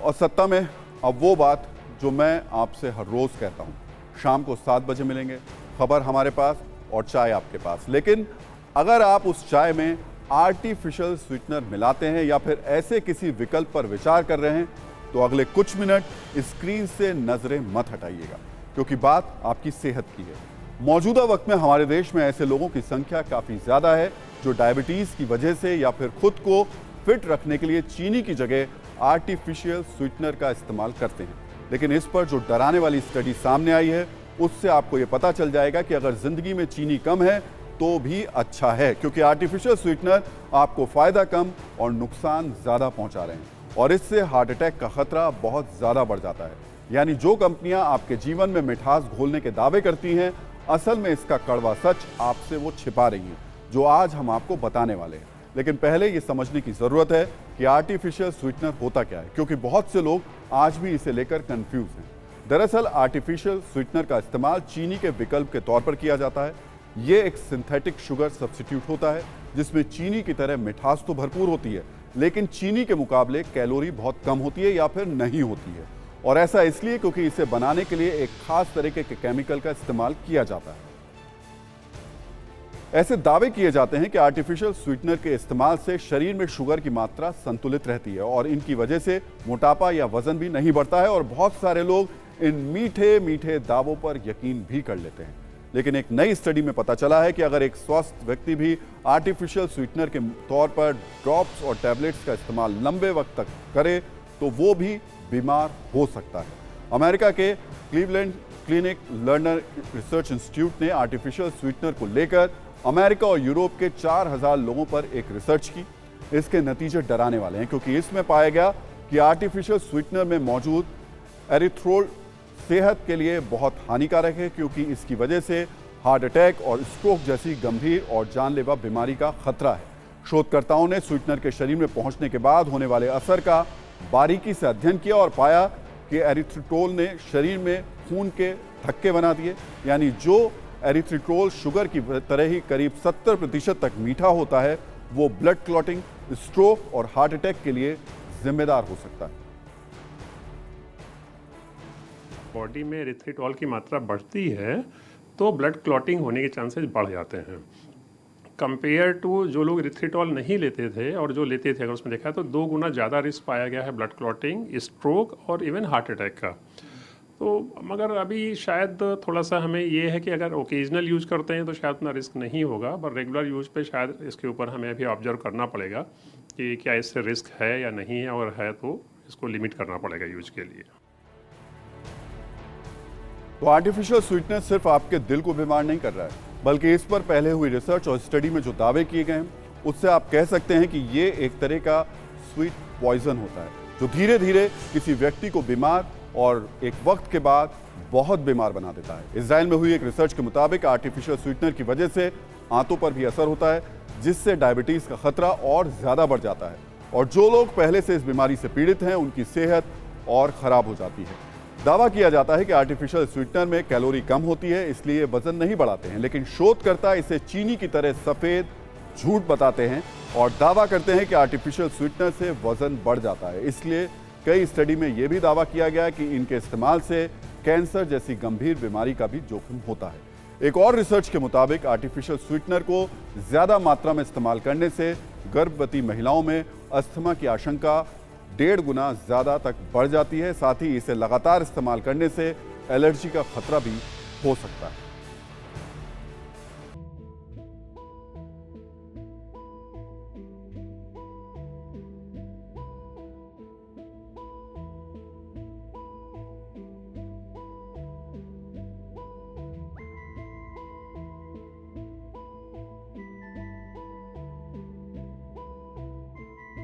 और सत्ता में अब वो बात जो मैं आपसे हर रोज़ कहता हूँ, शाम को 7 बजे मिलेंगे, खबर हमारे पास और चाय आपके पास। लेकिन अगर आप उस चाय में आर्टिफिशियल स्वीटनर मिलाते हैं या फिर ऐसे किसी विकल्प पर विचार कर रहे हैं तो अगले कुछ मिनट स्क्रीन से नजरें मत हटाइएगा, क्योंकि बात आपकी सेहत की है। मौजूदा वक्त में हमारे देश में ऐसे लोगों की संख्या काफ़ी ज़्यादा है जो डायबिटीज़ की वजह से या फिर खुद को फिट रखने के लिए चीनी की जगह आर्टिफिशियल स्वीटनर का इस्तेमाल करते हैं। लेकिन इस पर जो डराने वाली स्टडी सामने आई है उससे आपको ये पता चल जाएगा कि अगर ज़िंदगी में चीनी कम है तो भी अच्छा है, क्योंकि आर्टिफिशियल स्वीटनर आपको फ़ायदा कम और नुकसान ज़्यादा पहुंचा रहे हैं और इससे हार्ट अटैक का खतरा बहुत ज़्यादा बढ़ जाता है। यानी जो कंपनियां आपके जीवन में मिठास घोलने के दावे करती हैं, असल में इसका कड़वा सच आपसे वो छिपा रही हैं, जो आज हम आपको बताने वाले हैं। लेकिन पहले ये समझने की ज़रूरत है कि आर्टिफिशियल स्वीटनर होता क्या है, क्योंकि बहुत से लोग आज भी इसे लेकर कंफ्यूज हैं। दरअसल आर्टिफिशियल स्वीटनर का इस्तेमाल चीनी के विकल्प के तौर पर किया जाता है। ये एक सिंथेटिक शुगर सब्स्टिट्यूट होता है जिसमें चीनी की तरह मिठास तो भरपूर होती है, लेकिन चीनी के मुकाबले कैलोरी बहुत कम होती है या फिर नहीं होती है। और ऐसा इसलिए क्योंकि इसे बनाने के लिए एक खास तरीके के केमिकल का इस्तेमाल किया जाता है। ऐसे दावे किए जाते हैं कि आर्टिफिशियल स्वीटनर के इस्तेमाल से शरीर में शुगर की मात्रा संतुलित रहती है और इनकी वजह से मोटापा या वजन भी नहीं बढ़ता है। और बहुत सारे लोग इन मीठे मीठे दावों पर यकीन भी कर लेते हैं। लेकिन एक नई स्टडी में पता चला है कि अगर एक स्वस्थ व्यक्ति भी आर्टिफिशियल स्वीटनर के तौर पर ड्रॉप्स और टैबलेट्स का इस्तेमाल लंबे वक्त तक करे तो वो भी बीमार हो सकता है। अमेरिका के Cleveland clinic learner research institute ने आर्टिफिशियल स्वीटनर को लेकर अमेरिका और यूरोप के 4000 लोगों पर एक रिसर्च की। इसके नतीजे डराने वाले हैं, क्योंकि इसमें पाया गया कि आर्टिफिशियल स्वीटनर में मौजूद एरिथ्रोल सेहत के लिए बहुत हानिकारक है, क्योंकि इसकी वजह से हार्ट अटैक और स्ट्रोक जैसी गंभीर और जानलेवा बीमारी का खतरा है। शोधकर्ताओं ने स्वीटनर के शरीर में पहुंचने के बाद होने वाले असर का बारीकी से अध्ययन किया और पाया कि एरिथ्रिटोल ने शरीर में खून के थक्के बना दिए। यानी जो एरिथ्रिटोल शुगर की तरह ही करीब 70% तक मीठा होता है, वो ब्लड क्लॉटिंग, स्ट्रोक और हार्ट अटैक के लिए जिम्मेदार हो सकता है। बॉडी में एरिथ्रिटोल की मात्रा बढ़ती है तो ब्लड क्लॉटिंग होने के चांसेस बढ़ जाते हैं। कंपेयर टू जो लोग एरिथ्रिटोल नहीं लेते थे और जो लेते थे, अगर उसमें देखा तो 2 गुना ज़्यादा रिस्क पाया गया है ब्लड क्लॉटिंग, स्ट्रोक और इवन हार्ट अटैक का। तो मगर अभी शायद थोड़ा सा हमें ये है कि अगर ओकेजनल यूज करते हैं तो शायद उतना रिस्क नहीं होगा, पर रेगुलर यूज पे शायद इसके ऊपर हमें अभी ऑब्जर्व करना पड़ेगा कि क्या इससे रिस्क है या नहीं है, और है तो इसको लिमिट करना पड़ेगा यूज के लिए। तो आर्टिफिशियल स्वीटनर सिर्फ आपके दिल को बीमार नहीं कर रहा है, बल्कि इस पर पहले हुई रिसर्च और स्टडी में जो दावे किए गए हैं उससे आप कह सकते हैं कि ये एक तरह का स्वीट पॉइजन होता है, जो धीरे धीरे किसी व्यक्ति को बीमार और एक वक्त के बाद बहुत बीमार बना देता है। इजराइल में हुई एक रिसर्च के मुताबिक आर्टिफिशियल स्वीटनर की वजह से आंतों पर भी असर होता है, जिससे डायबिटीज का खतरा और ज्यादा बढ़ जाता है। और जो लोग पहले से इस बीमारी से पीड़ित हैं उनकी सेहत और खराब हो जाती है। दावा किया जाता है कि आर्टिफिशियल स्वीटनर में कैलोरी कम होती है, इसलिए वजन नहीं बढ़ाते हैं, लेकिन शोधकर्ता इसे चीनी की तरह सफेद झूठ बताते हैं और दावा करते हैं कि आर्टिफिशियल स्वीटनर से वजन बढ़ जाता है। इसलिए कई स्टडी में यह भी दावा किया गया है कि इनके इस्तेमाल से कैंसर जैसी गंभीर बीमारी का भी जोखिम होता है। एक और रिसर्च के मुताबिक आर्टिफिशियल स्वीटनर को ज्यादा मात्रा में इस्तेमाल करने से गर्भवती महिलाओं में अस्थमा की आशंका 1.5 गुना ज्यादा तक बढ़ जाती है। साथ ही इसे लगातार इस्तेमाल करने से एलर्जी का खतरा भी हो सकता है।